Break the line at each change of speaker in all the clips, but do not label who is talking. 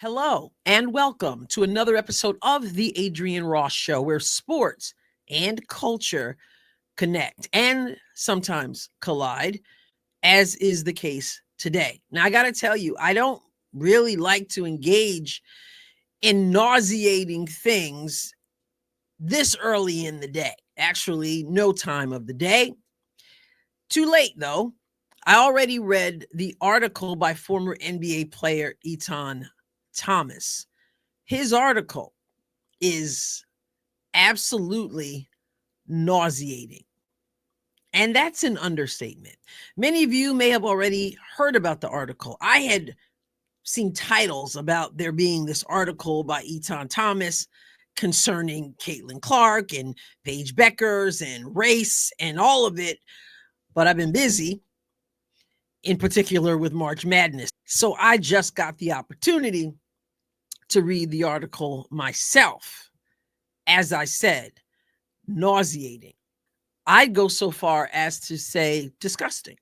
Hello, and welcome to another episode of the Adrienne Ross Show, where sports and culture connect and sometimes collide, as is the case today. Now, I got to tell you, I don't really like to engage in nauseating things this early in the day. Actually, no time of the day. Too late, though. I already read the article by former NBA player Etan Thomas. His article is absolutely nauseating. And that's an understatement. Many of you may have already heard about the article. I had seen titles about there being this article by Etan Thomas concerning Caitlin Clark and Paige Bueckers and Reese and all of it, but I've been busy, in particular with March Madness. So I just got the opportunity to read the article myself. As I said, nauseating. I'd go so far as to say disgusting.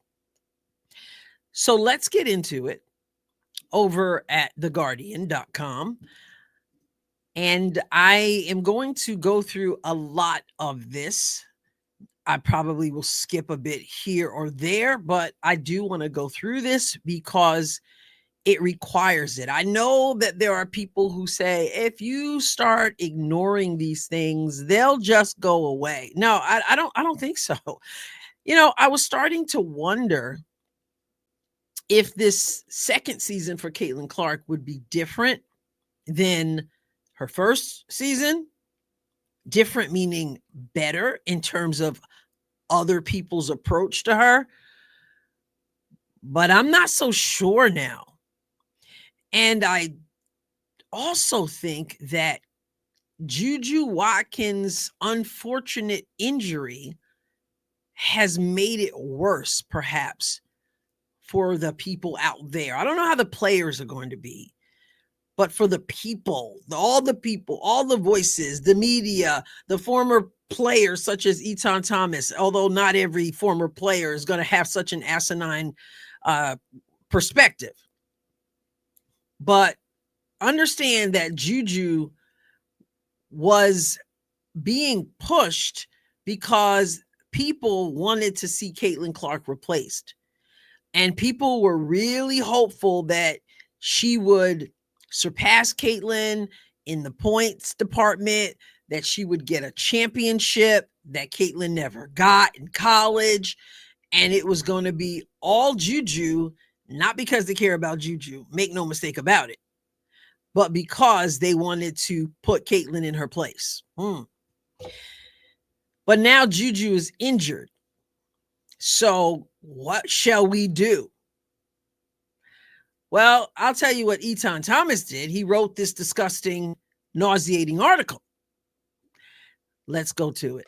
So let's get into it over at theguardian.com. And I am going to go through a lot of this. I probably will skip a bit here or there, but I do want to go through this because it requires it. I know that there are people who say, if you start ignoring these things, they'll just go away. No, I don't think so. I was starting to wonder if this second season for Caitlin Clark would be different than her first season. Different meaning better in terms of other people's approach to her. But I'm not so sure now. And I also think that Juju Watkins' unfortunate injury has made it worse, perhaps, for the people out there. I don't know how the players are going to be, but for the people, all the voices, the media, the former players such as Etan Thomas, although not every former player is going to have such an asinine perspective. But understand that Juju was being pushed because people wanted to see Caitlin Clark replaced. And people were really hopeful that she would surpass Caitlin in the points department, that she would get a championship that Caitlin never got in college. And it was going to be all Juju, not because they care about Juju, make no mistake about it, but because they wanted to put Caitlin in her place. But now Juju is injured. So what shall we do? Well, I'll tell you what Etan Thomas did. He wrote this disgusting, nauseating article. Let's go to it.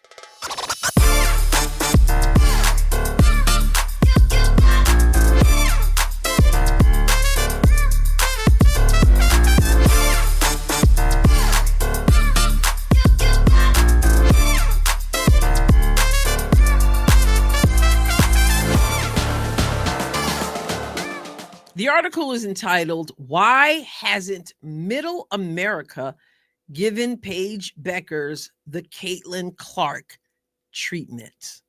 The article is entitled, "Why Hasn't Middle America Given Paige Bueckers the Caitlin Clark Treatment?"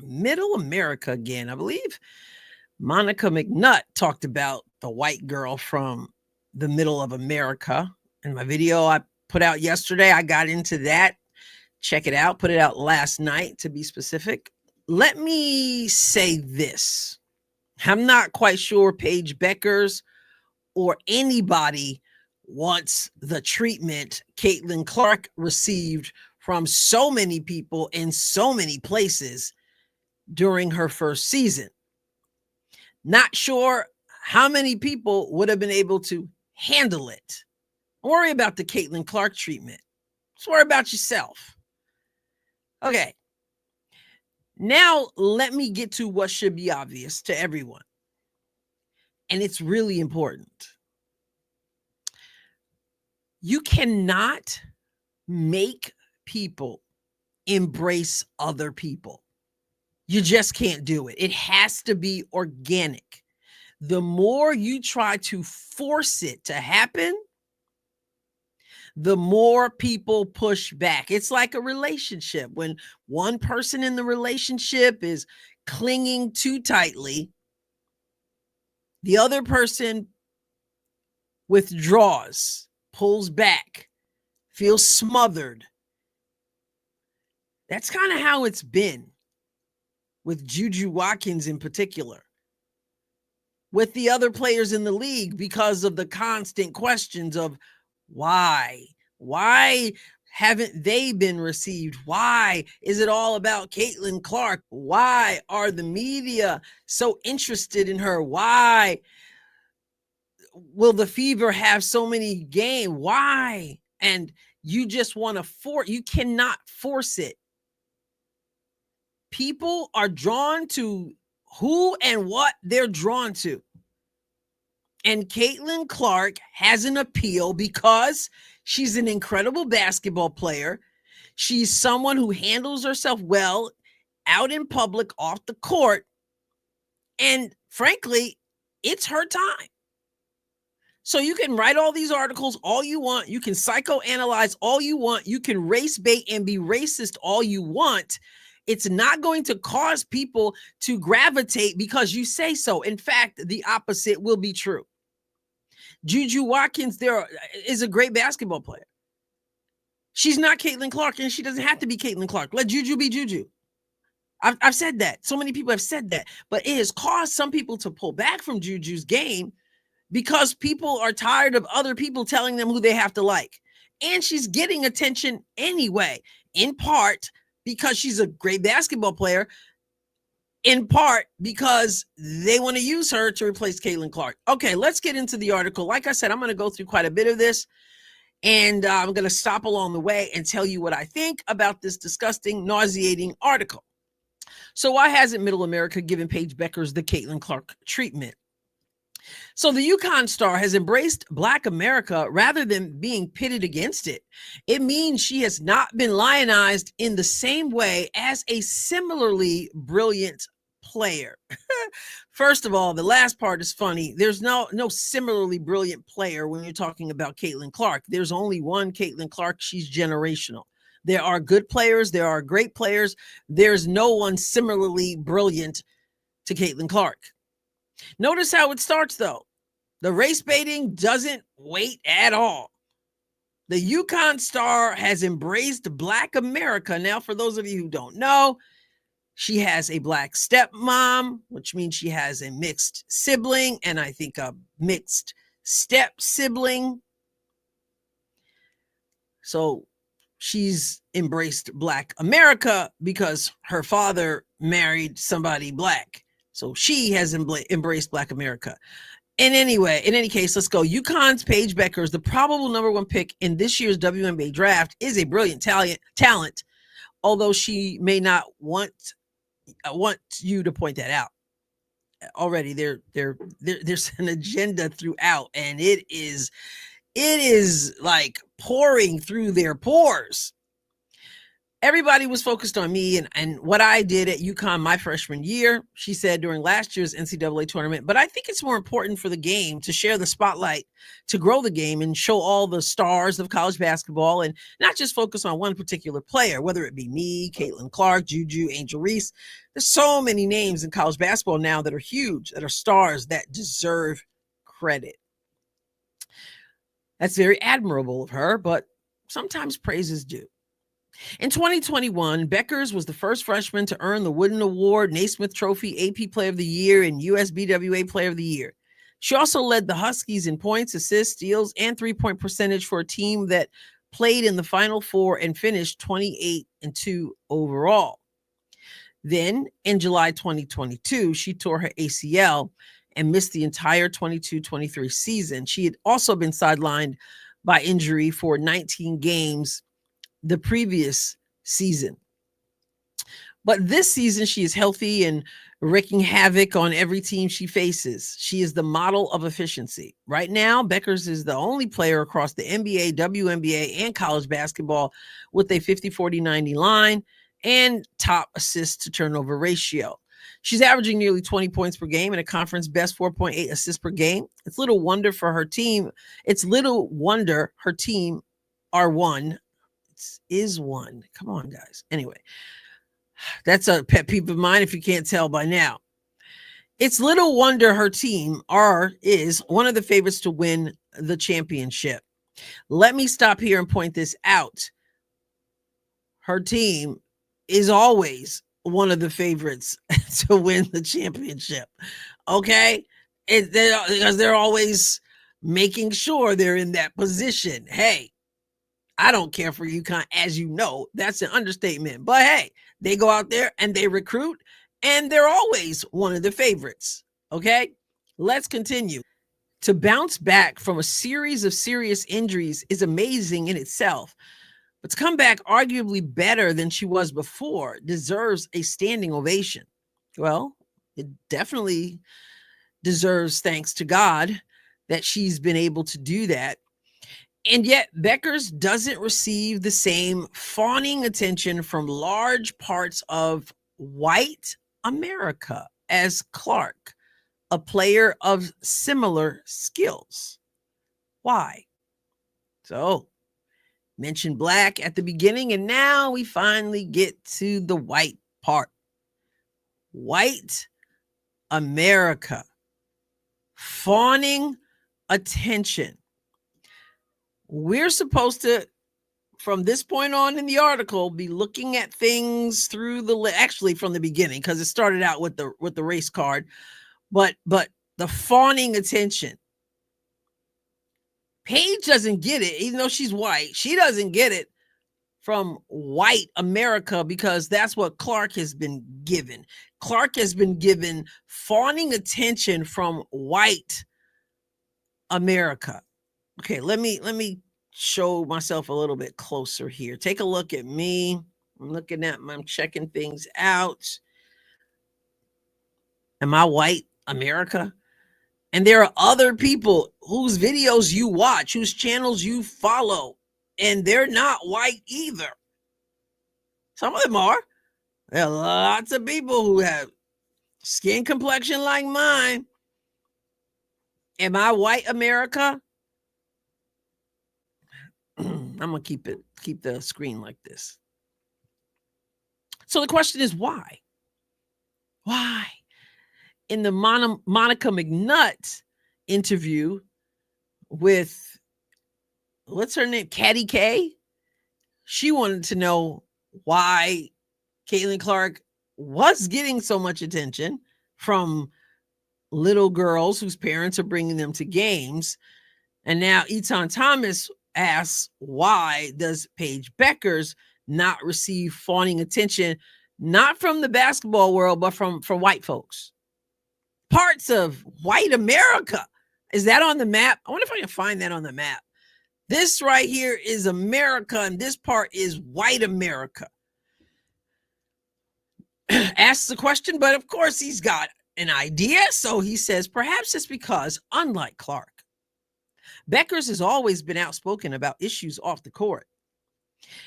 Middle America again. I believe Monica McNutt talked about the white girl from the middle of America in my video I put out yesterday. I got into that. Check it out. Put it out last night, to be specific. Let me say this. I'm not quite sure Paige Bueckers or anybody wants the treatment Caitlin Clark received from so many people in so many places during her first season. Not sure how many people would have been able to handle it. Don't worry about the Caitlin Clark treatment. Just worry about yourself. Okay. Now, let me get to what should be obvious to everyone. And it's really important. You cannot make people embrace other people. You just can't do it. It has to be organic. the more you try to force it to happen, the more people push back. It's like a relationship. When one person in the relationship is clinging too tightly, the other person withdraws, pulls back, feels smothered. That's kind of how it's been with Juju Watkins in particular, with the other players in the league, because of the constant questions of why haven't they been received? Why is it all about Caitlin Clark? Why are the media so interested in her? Why will the Fever have so many games? Why? And you just want to you cannot force it. People are drawn to who and what they're drawn to. And Caitlin Clark has an appeal because she's an incredible basketball player. She's someone who handles herself well out in public, off the court. And frankly, it's her time. So you can write all these articles all you want. You can psychoanalyze all you want. You can race bait and be racist all you want. It's not going to cause people to gravitate because you say so. In fact, the opposite will be true. Juju Watkins is a great basketball player. She's not Caitlin Clark, and she doesn't have to be Caitlin Clark. Let Juju be Juju. I've said that. So many people have said that. But it has caused some people to pull back from Juju's game because people are tired of other people telling them who they have to like. And she's getting attention anyway, in part because she's a great basketball player, in part because they want to use her to replace Caitlin Clark. Okay, let's get into the article. Like I said, I'm going to go through quite a bit of this, and I'm going to stop along the way and tell you what I think about this disgusting, nauseating article. So why hasn't Middle America given Paige Bueckers the Caitlin Clark treatment? So the UConn star has embraced Black America rather than being pitted against it. It means she has not been lionized in the same way as a similarly brilliant player. First of all, the last part is funny. There's no similarly brilliant player when you're talking about Caitlin Clark. There's only one Caitlin Clark. She's generational. There are good players. There are great players. There's no one similarly brilliant to Caitlin Clark. Notice how it starts, though. The race baiting doesn't wait at all. The UConn star has embraced Black America. Now, for those of you who don't know, she has a Black stepmom, which means she has a mixed sibling, and I think a mixed step sibling. So she's embraced Black America because her father married somebody Black. So she has embraced Black America. In any case, let's go. UConn's Paige Bueckers, the probable number one pick in this year's WNBA draft, is a brilliant talent, although she may not want you to point that out. Already, there's an agenda throughout, and it is like pouring through their pores. Everybody was focused on me and what I did at UConn my freshman year, she said during last year's NCAA tournament. But I think it's more important for the game to share the spotlight, to grow the game and show all the stars of college basketball and not just focus on one particular player, whether it be me, Caitlin Clark, Juju, Angel Reese. There's so many names in college basketball now that are huge, that are stars that deserve credit. That's very admirable of her, but sometimes praise is due. In 2021, Bueckers was the first freshman to earn the Wooden Award, Naismith Trophy, AP Player of the Year, and USBWA Player of the Year. She also led the Huskies in points, assists, steals, and three-point percentage for a team that played in the Final Four and finished 28-2 overall. Then, in July 2022, she tore her ACL and missed the entire 22-23 season. She had also been sidelined by injury for 19 games the previous season. But this season, she is healthy and wreaking havoc on every team she faces. She is the model of efficiency. Right now, Bueckers is the only player across the NBA, WNBA, and college basketball with a 50-40-90 line and top assist to turnover ratio. She's averaging nearly 20 points per game and a conference best 4.8 assists per game. It's little wonder for her team. It's little wonder her team are one. Is one. Come on, guys. Anyway, that's a pet peeve of mine if you can't tell by now. It's little wonder her team is one of the favorites to win the championship. Let me stop here and point this out. Her team is always one of the favorites to win the championship. Okay? Because they're always making sure they're in that position. Hey, I don't care for UConn, as you know. That's an understatement. But hey, they go out there and they recruit, and they're always one of the favorites. Okay? Let's continue. To bounce back from a series of serious injuries is amazing in itself, but to come back arguably better than she was before deserves a standing ovation. Well, it definitely deserves thanks to God that she's been able to do that. And yet, Bueckers doesn't receive the same fawning attention from large parts of white America as Clark, a player of similar skills. Why? So, mentioned black at the beginning, and now we finally get to the white part. White America. Fawning attention. We're supposed to, from this point on in the article, be looking at things through actually from the beginning, because it started out with the race card, but the fawning attention. Paige doesn't get it, even though she's white. She doesn't get it from white America, because that's what Clark has been given. Clark has been given fawning attention from white America. Okay, let me show myself a little bit closer here. Take a look at me. I'm checking things out. Am I white America? And there are other people whose videos you watch, whose channels you follow, and they're not white either. Some of them are. There are lots of people who have skin complexion like mine. Am I white America? I'm gonna keep the screen like this. So the question is why? Why? In the Monica McNutt interview with, what's her name? Caddy K. She wanted to know why Caitlin Clark was getting so much attention from little girls whose parents are bringing them to games. And now Etan Thomas asks, why does Paige Bueckers not receive fawning attention, not from the basketball world, but from white folks? Parts of white America. Is that on the map? I wonder if I can find that on the map. This right here is America, and this part is white America. Asks the question, but of course he's got an idea. So he says, perhaps it's because, unlike Clark, Bueckers has always been outspoken about issues off the court.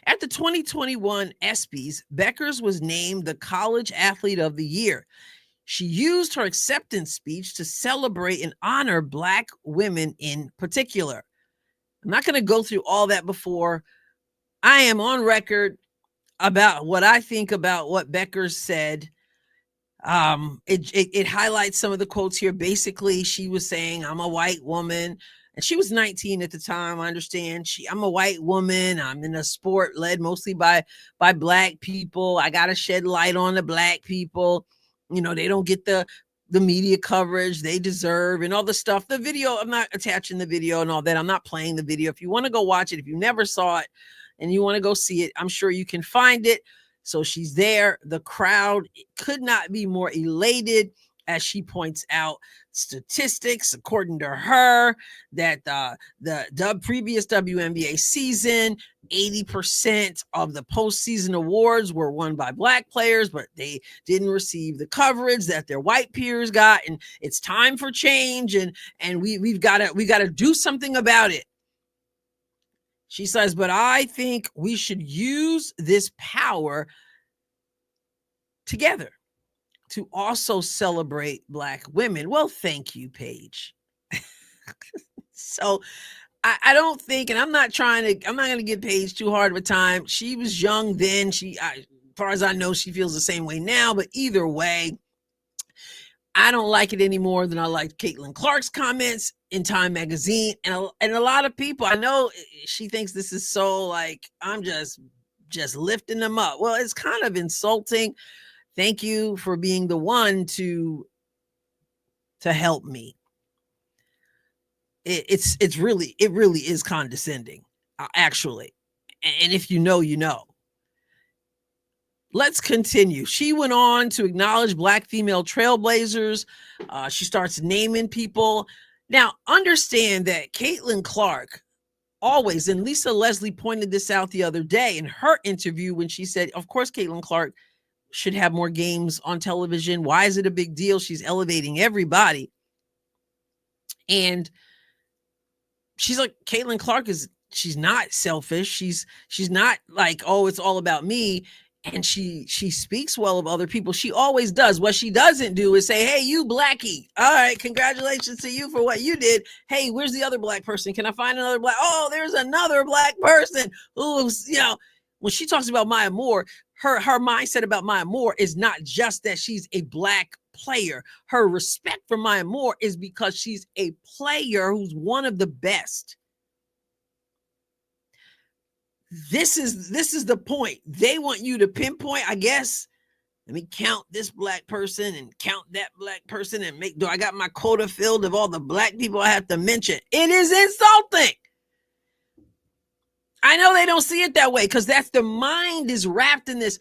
At the 2021 ESPYs, Bueckers was named the College Athlete of the Year. She used her acceptance speech to celebrate and honor Black women in particular. I'm not going to go through all that before. I am on record about what I think about what Bueckers said. It highlights some of the quotes here. Basically, she was saying, I'm a white woman. And she was 19 at the time. I understand. I'm a white woman. I'm in a sport led mostly by Black people. I got to shed light on the Black people. You know, they don't get the media coverage they deserve and all the stuff. The video, I'm not attaching the video and all that. I'm not playing the video. If you want to go watch it, if you never saw it and you want to go see it, I'm sure you can find it. So she's there. The crowd could not be more elated, as she points out statistics, according to her, that the previous WNBA season, 80% of the postseason awards were won by Black players, but they didn't receive the coverage that their white peers got. And it's time for change. And we've got to do something about it. She says, but I think we should use this power together. to also celebrate Black women. Well, thank you, Paige. So I don't think, and I'm not going to give Paige too hard of a time. She was young then. As far as I know, she feels the same way now, but either way, I don't like it any more than I liked Caitlin Clark's comments in Time Magazine. And a lot of people, I know she thinks this is so like, I'm just lifting them up. Well, it's kind of insulting. Thank you for being the one to help me. It really is condescending, actually. And if you know, you know. Let's continue. She went on to acknowledge Black female trailblazers. She starts naming people. Now, understand that Caitlin Clark always, and Lisa Leslie pointed this out the other day in her interview when she said, of course, Caitlin Clark should have more games on television. Why is it a big deal? She's elevating everybody. And she's like, Caitlin Clark she's not selfish. She's not like, oh, it's all about me. And she speaks well of other people. She always does. What she doesn't do is say, hey, you Blackie. All right, congratulations to you for what you did. Hey, where's the other Black person? Can I find another Black? Oh, there's another Black person who's, when she talks about Maya Moore, her mindset about Maya Moore is not just that she's a Black player. Her respect for Maya Moore is because she's a player who's one of the best. This is the point. They want you to pinpoint, I guess. Let me count this Black person and count that Black person and do I got my quota filled of all the Black people I have to mention? It is insulting. I know they don't see it that way because that's the mind is wrapped in this.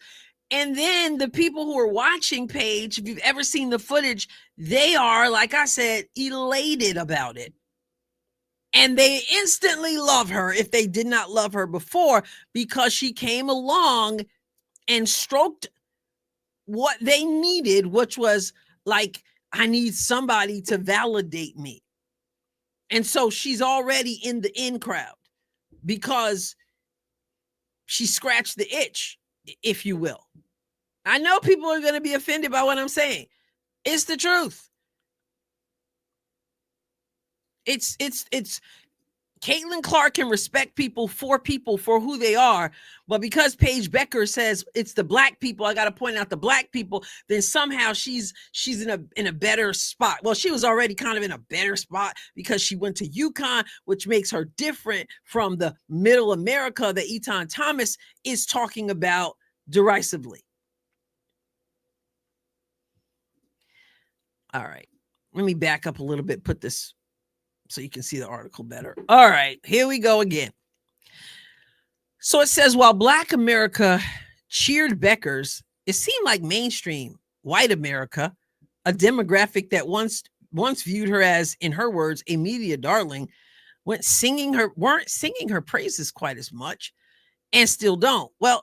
And then the people who are watching Paige, if you've ever seen the footage, they are, like I said, elated about it. And they instantly love her if they did not love her before, because she came along and stroked what they needed, which was like, I need somebody to validate me. And so she's already in the in crowd because she scratched the itch, if you will. I know people are going to be offended by what I'm saying. It's the truth. It's Caitlin Clark can respect people for who they are, but because Paige Bueckers says it's the Black people, I got to point out the Black people, then somehow she's in a better spot. Well, she was already kind of in a better spot because she went to UConn, which makes her different from the middle America that Etan Thomas is talking about derisively. All right, let me back up a little bit, put this so you can see the article better. All right, here we go again. So it says, while Black America cheered Bueckers, it seemed like mainstream white America, a demographic that once viewed her as, in her words, a media darling, weren't singing her praises quite as much, and still don't. Well,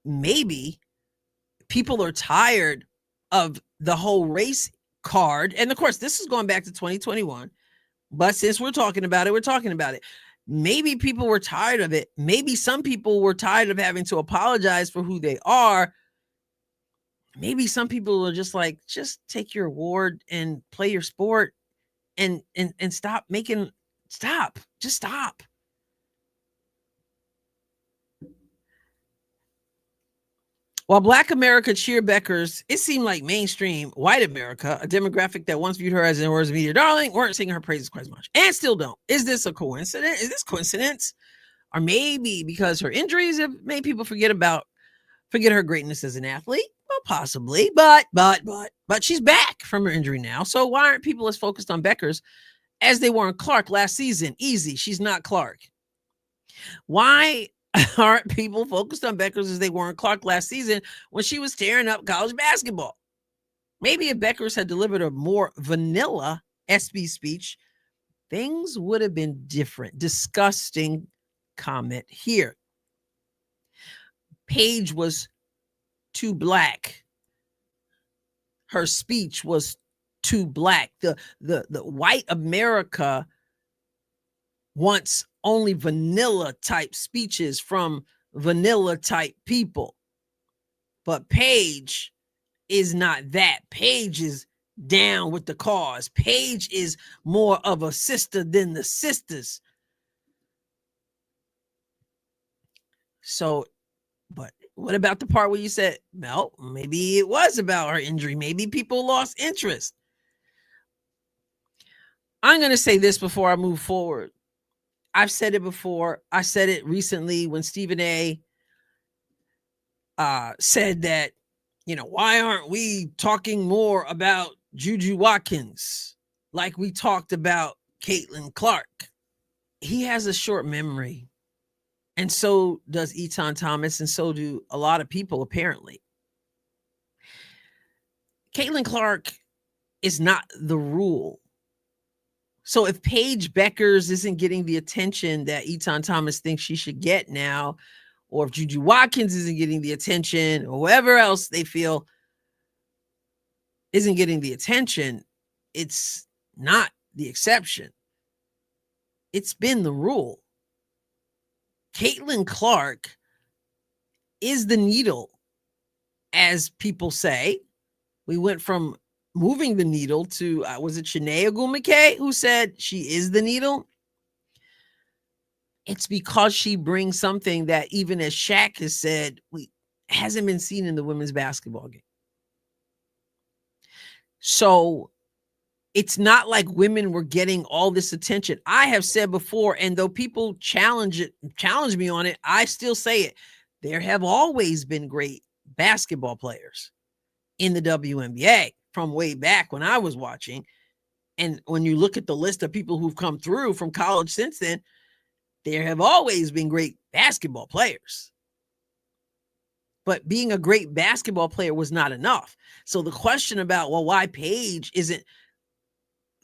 maybe people are tired of the whole race card. And of course, this is going back to 2021. But since we're talking about it. Maybe people were tired of it. Maybe some people were tired of having to apologize for who they are. Maybe some people are just like, just take your award and play your sport and stop. Just stop. While Black America cheered Bueckers, it seemed like mainstream white America, a demographic that once viewed her as an words media darling, weren't singing her praises quite as much, and still don't. Is this a coincidence? Is this coincidence? Or maybe because her injuries have made people forget her greatness as an athlete? Well, possibly, but she's back from her injury now. So why aren't people as focused on Bueckers as they were on Clark last season? Easy, she's not Clark. Why aren't people focused on Bueckers as they were on Clark last season when she was tearing up college basketball? Maybe if Bueckers had delivered a more vanilla SB speech, things would have been different. Disgusting comment here. Paige was too Black. Her speech was too Black. The white America wants only vanilla type speeches from vanilla type people. But Paige is not that. Paige is down with the cause. Paige is more of a sister than the sisters. So, but what about the part where you said, well, maybe it was about her injury. Maybe people lost interest. I'm going to say this before I move forward. I've said it before. I said it recently when Stephen A. Said that, why aren't we talking more about Juju Watkins like we talked about Caitlin Clark? He has a short memory. And so does Etan Thomas, and so do a lot of people, apparently. Caitlin Clark is not the rule. So if Paige Bueckers isn't getting the attention that Etan Thomas thinks she should get now, or if Juju Watkins isn't getting the attention, or whoever else they feel isn't getting the attention, it's not the exception. It's been the rule. Caitlin Clark is the needle, as people say. We went from moving the needle to, was it Shanae Ogumike who said she is the needle? It's because she brings something that, even as Shaq has said, hasn't been seen in the women's basketball game. So it's not like women were getting all this attention. I have said before, and though people challenge me on it, I still say it. There have always been great basketball players in the WNBA from way back when I was watching. And when you look at the list of people who've come through from college since then, there have always been great basketball players. But being a great basketball player was not enough. So the question about, well, why Paige isn't,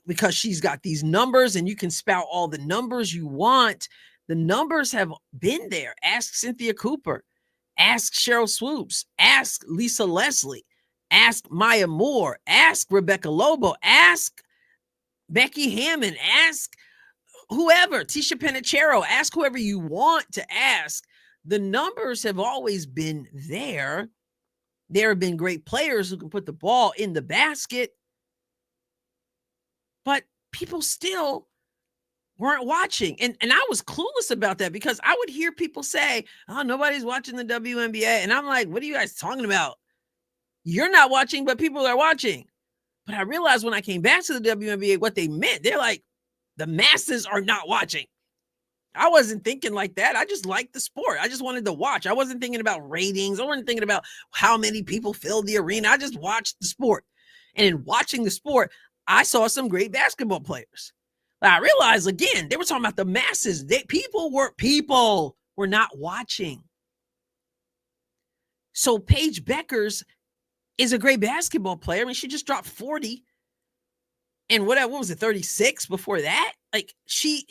because she's got these numbers and you can spout all the numbers you want. The numbers have been there. Ask Cynthia Cooper. Ask Cheryl Swoops. Ask Lisa Leslie. Ask Maya Moore. Ask Rebecca Lobo. Ask Becky Hammond. Ask whoever. Tisha Penichero. Ask whoever you want to ask. The numbers have always been there. There have been great players who can put the ball in the basket. But people still weren't watching. And I was clueless about that, because I would hear people say, oh, nobody's watching the WNBA. And I'm like, what are you guys talking about? You're not watching, but people are watching. But I realized when I came back to the WNBA, what they meant. They're like, the masses are not watching. I wasn't thinking like that. I just liked the sport. I just wanted to watch. I wasn't thinking about ratings. I wasn't thinking about how many people filled the arena. I just watched the sport. And in watching the sport, I saw some great basketball players. But I realized, again, they were talking about the masses. People were not watching. So Paige Bueckers is a great basketball player. I mean, she just dropped 40. And what was it, 36 before that? Like she,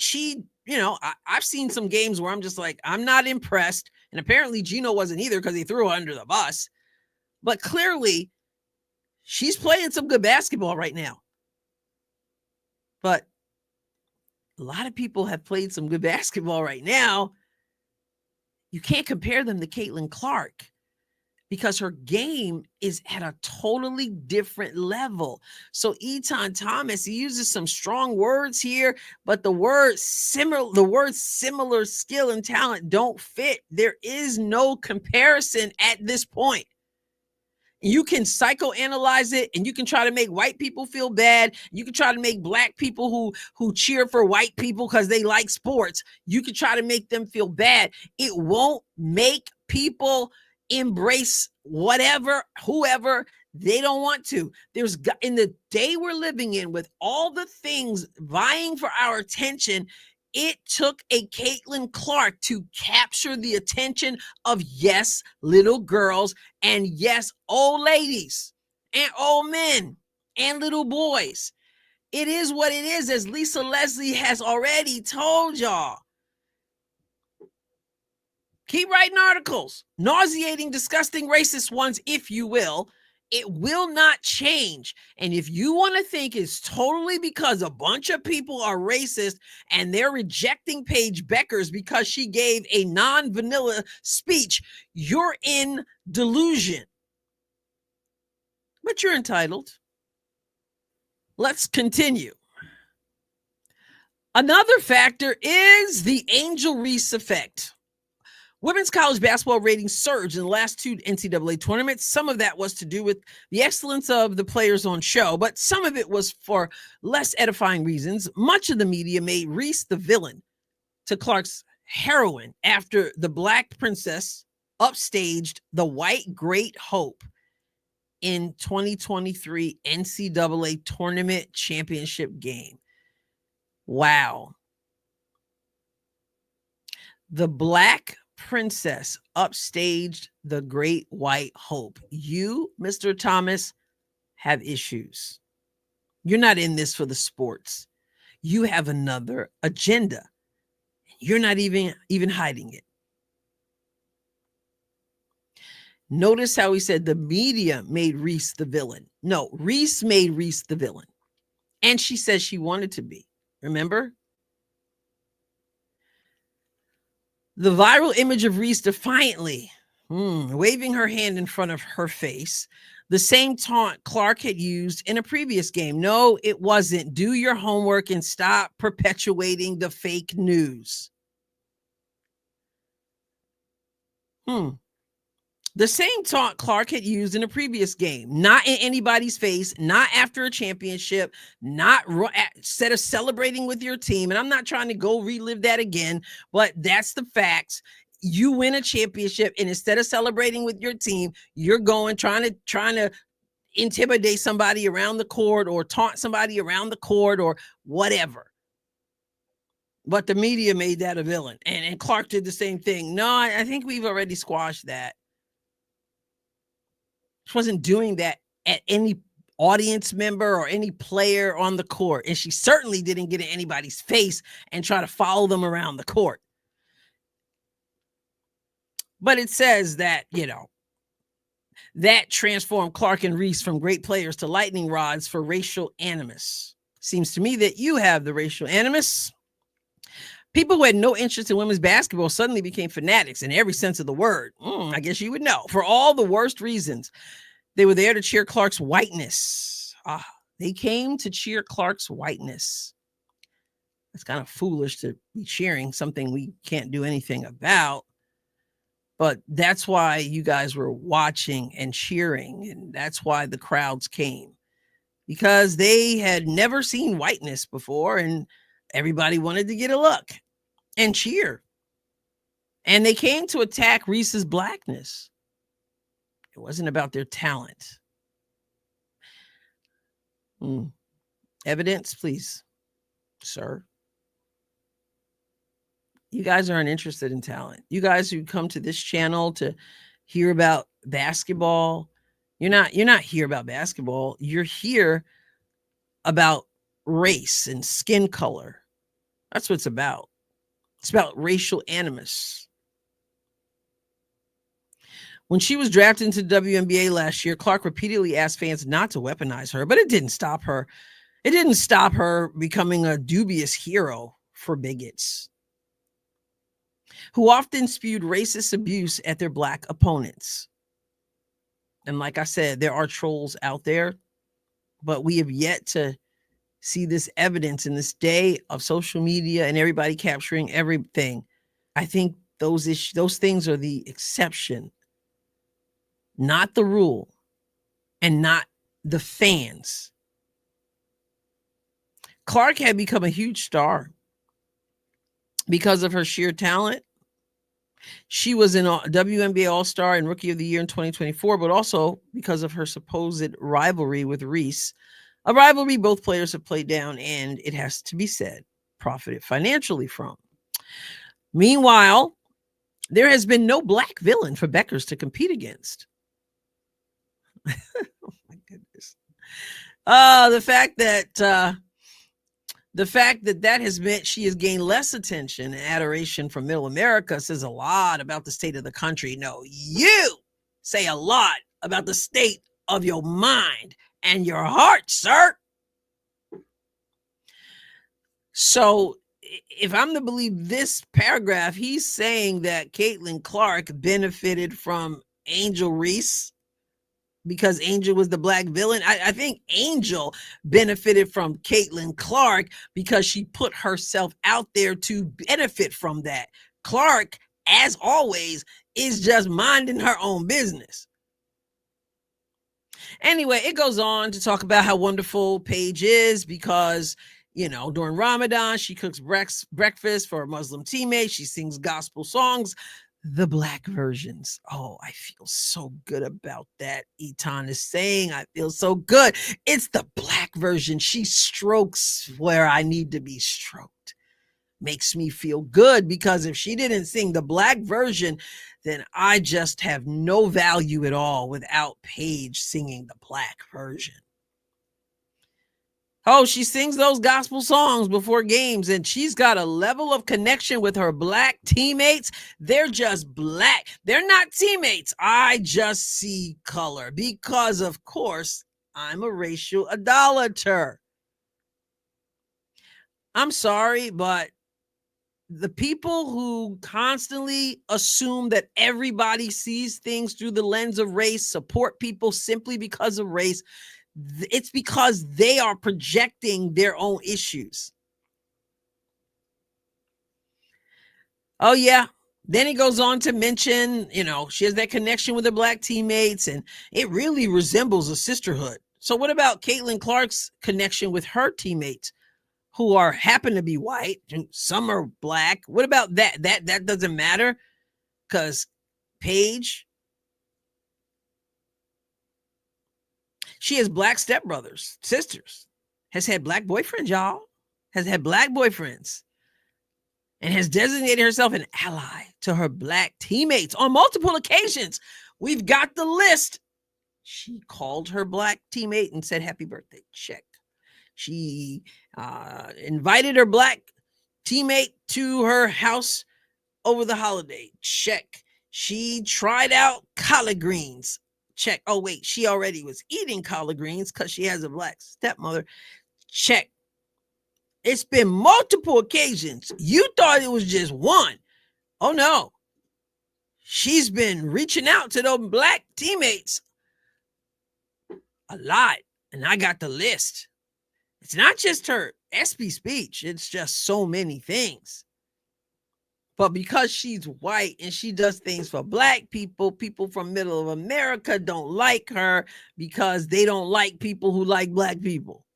I've seen some games where I'm just like, I'm not impressed. And apparently Gino wasn't either, because he threw her under the bus. But clearly she's playing some good basketball right now. But a lot of people have played some good basketball right now. You can't compare them to Caitlin Clark, because her game is at a totally different level. So Etan Thomas, he uses some strong words here, but the words similar skill and talent don't fit. There is no comparison at this point. You can psychoanalyze it, and you can try to make white people feel bad. You can try to make black people who cheer for white people because they like sports, you can try to make them feel bad. It won't make people embrace whoever they don't want to. In the day we're living in, with all the things vying for our attention, it took a Caitlin Clark to capture the attention of, yes, little girls, and yes, old ladies, and old men, and little boys. It is what it is, as Lisa Leslie has already told y'all. Keep writing articles, nauseating, disgusting, racist ones, if you will. It will not change. And if you want to think it's totally because a bunch of people are racist and they're rejecting Paige Bueckers because she gave a non-vanilla speech, you're in delusion. but you're entitled. Let's continue. Another factor is the Angel Reese effect. Women's college basketball ratings surged in the last two NCAA tournaments. Some of that was to do with the excellence of the players on show, but some of it was for less edifying reasons. Much of the media made Reese the villain to Clark's heroine after the Black Princess upstaged the White Great Hope in 2023 NCAA tournament championship game. Wow. The Black Princess upstaged the Great White Hope. You, Mr. Thomas, have issues. You're not in this for the sports. You have another agenda. You're not even hiding it. Notice how he said the media made Reese the villain. No, Reese made Reese the villain. And she says she wanted to be. Remember? The viral image of Reese defiantly waving her hand in front of her face, the same taunt Clark had used in a previous game. No, it wasn't. Do your homework and stop perpetuating the fake news. The same taunt Clark had used in a previous game, not in anybody's face, not after a championship, not instead of celebrating with your team. And I'm not trying to go relive that again, but that's the facts. You win a championship, and instead of celebrating with your team, you're going trying to intimidate somebody around the court or taunt somebody around the court or whatever. But the media made that a villain, and Clark did the same thing. No, I think we've already squashed that. She wasn't doing that at any audience member or any player on the court. And she certainly didn't get in anybody's face and try to follow them around the court. But it says that, that transformed Clark and Reese from great players to lightning rods for racial animus. Seems to me that you have the racial animus. People who had no interest in women's basketball suddenly became fanatics in every sense of the word. I guess you would know. For all the worst reasons. They were there to cheer Clark's whiteness. They came to cheer Clark's whiteness. It's kind of foolish to be cheering something we can't do anything about. But that's why you guys were watching and cheering. And that's why the crowds came. Because they had never seen whiteness before. And everybody wanted to get a look and cheer. And they came to attack Reese's blackness. It wasn't about their talent. Evidence, please, sir. You guys aren't interested in talent. You guys who come to this channel to hear about basketball, you're not here about basketball. You're here about race and skin color. That's what it's about. It's about racial animus. When she was drafted into the WNBA last year, Clark repeatedly asked fans not to weaponize her, but it didn't stop her. It didn't stop her becoming a dubious hero for bigots who often spewed racist abuse at their Black opponents. And like I said, there are trolls out there, but we have yet to see this evidence in this day of social media and everybody capturing everything. I think those things are the exception, not the rule, and not the fans. Clark had become a huge star because of her sheer talent. She was an WNBA All-Star and Rookie of the Year in 2024, but also because of her supposed rivalry with Reese, a rivalry both players have played down and, it has to be said, profited financially from. Meanwhile, there has been no Black villain for Bueckers to compete against. Oh my goodness. The fact that has meant she has gained less attention and adoration from Middle America says a lot about the state of the country. No, you say a lot about the state of your mind and your heart, sir. So if I'm to believe this paragraph, he's saying that Caitlin Clark benefited from Angel Reese. because Angel was the black villain. I think Angel benefited from Caitlin Clark because she put herself out there to benefit from that. Clark, as always, is just minding her own business. Anyway, it goes on to talk about how wonderful Paige is because, during Ramadan, she cooks breakfast for her Muslim teammates. She sings gospel songs, the black versions. Oh, I feel so good about that. Etan is saying, I feel so good. It's the black version. She strokes where I need to be stroked. Makes me feel good because if she didn't sing the black version, then I just have no value at all without Paige singing the black version. Oh, she sings those gospel songs before games, and she's got a level of connection with her black teammates. They're just black. They're not teammates. I just see color because, of course, I'm a racial idolater. I'm sorry, but the people who constantly assume that everybody sees things through the lens of race, support people simply because of race, it's because they are projecting their own issues. Oh, yeah. Then he goes on to mention, she has that connection with her black teammates, and it really resembles a sisterhood. So what about Caitlin Clark's connection with her teammates who happen to be white and some are black? What about that? That doesn't matter because Paige, she has black stepbrothers, sisters, has had black boyfriends, y'all, has had black boyfriends, and has designated herself an ally to her black teammates on multiple occasions. We've got the list. She called her black teammate and said, happy birthday, check. She invited her black teammate to her house over the holiday, check. She tried out collard greens, check. Oh, wait, she already was eating collard greens because she has a black stepmother, check. It's been multiple occasions. You thought it was just one. Oh, no. She's been reaching out to those black teammates a lot, and I got the list. It's not just her SB speech. It's just so many things. But because she's white and she does things for black people, people from middle of America don't like her because they don't like people who like black people.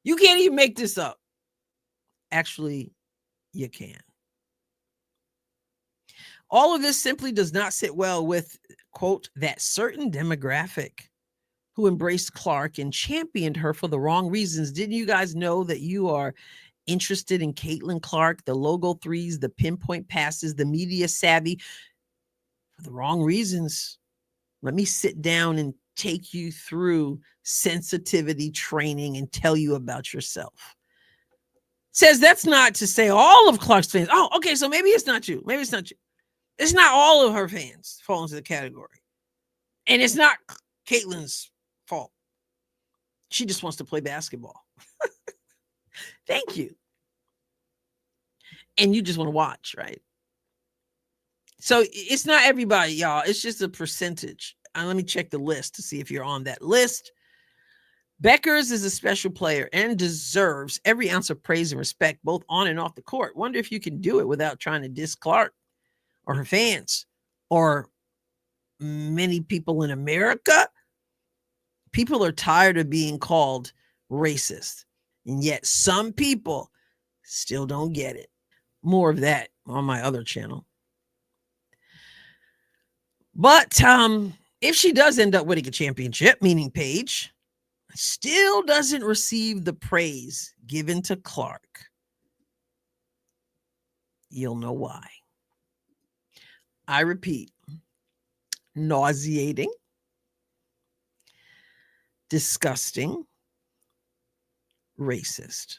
You can't even make this up. Actually, you can. All of this simply does not sit well with, quote, that certain demographic who embraced Clark and championed her for the wrong reasons. Didn't you guys know that you are interested in Caitlin Clark, the logo threes, the pinpoint passes, the media savvy for the wrong reasons? Let me sit down and take you through sensitivity training and tell you about yourself. Says that's not to say all of Clark's fans. Oh, okay, so maybe it's not you. Maybe it's not you. It's not all of her fans fall into the category. And it's not Caitlin's fault. She just wants to play basketball. Thank you. And you just want to watch, right? So it's not everybody, y'all. It's just a percentage. Let me check the list to see if you're on that list. Bueckers is a special player and deserves every ounce of praise and respect, both on and off the court. Wonder if you can do it without trying to diss Clark or her fans or many people in America. People are tired of being called racist, and yet some people still don't get it. More of that on my other channel. But if she does end up winning a championship, meaning Paige, still doesn't receive the praise given to Clark, you'll know why. I repeat, nauseating, disgusting, racist,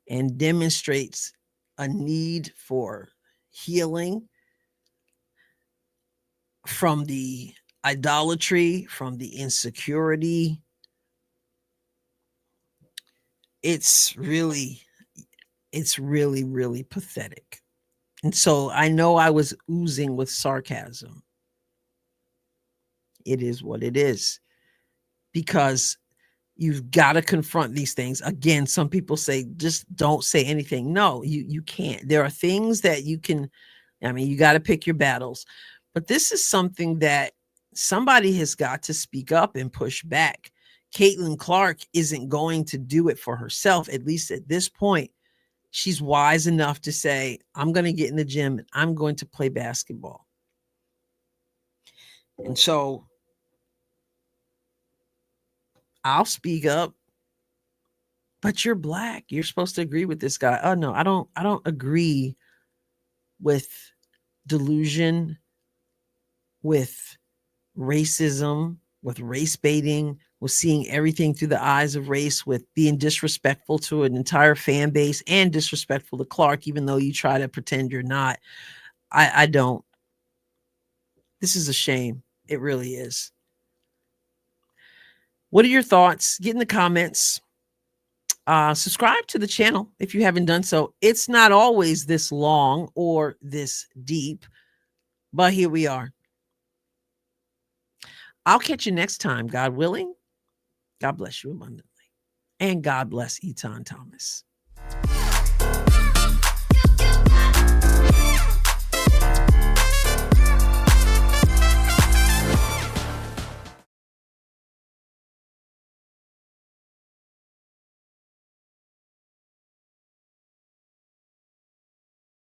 and demonstrates a need for healing from the idolatry, from the insecurity. It's really, really pathetic. And so I know I was oozing with sarcasm. It is what it is, because you've got to confront these things. Again, some people say just don't say anything. No, you can't. There are things that you can, I mean, you got to pick your battles. But this is something that somebody has got to speak up and push back. Caitlin Clark isn't going to do it for herself, at least at this point. She's wise enough to say, I'm going to get in the gym and I'm going to play basketball. And so I'll speak up, but you're black. You're supposed to agree with this guy. Oh no, I don't agree with delusion, with racism, with race baiting, with seeing everything through the eyes of race, with being disrespectful to an entire fan base and disrespectful to Clark, even though you try to pretend you're not. I don't. This is a shame. It really is. What are your thoughts? Get in the comments. Subscribe to the channel if you haven't done so. It's not always this long or this deep, but here we are. I'll catch you next time, God willing. God bless you abundantly. And God bless Etan Thomas.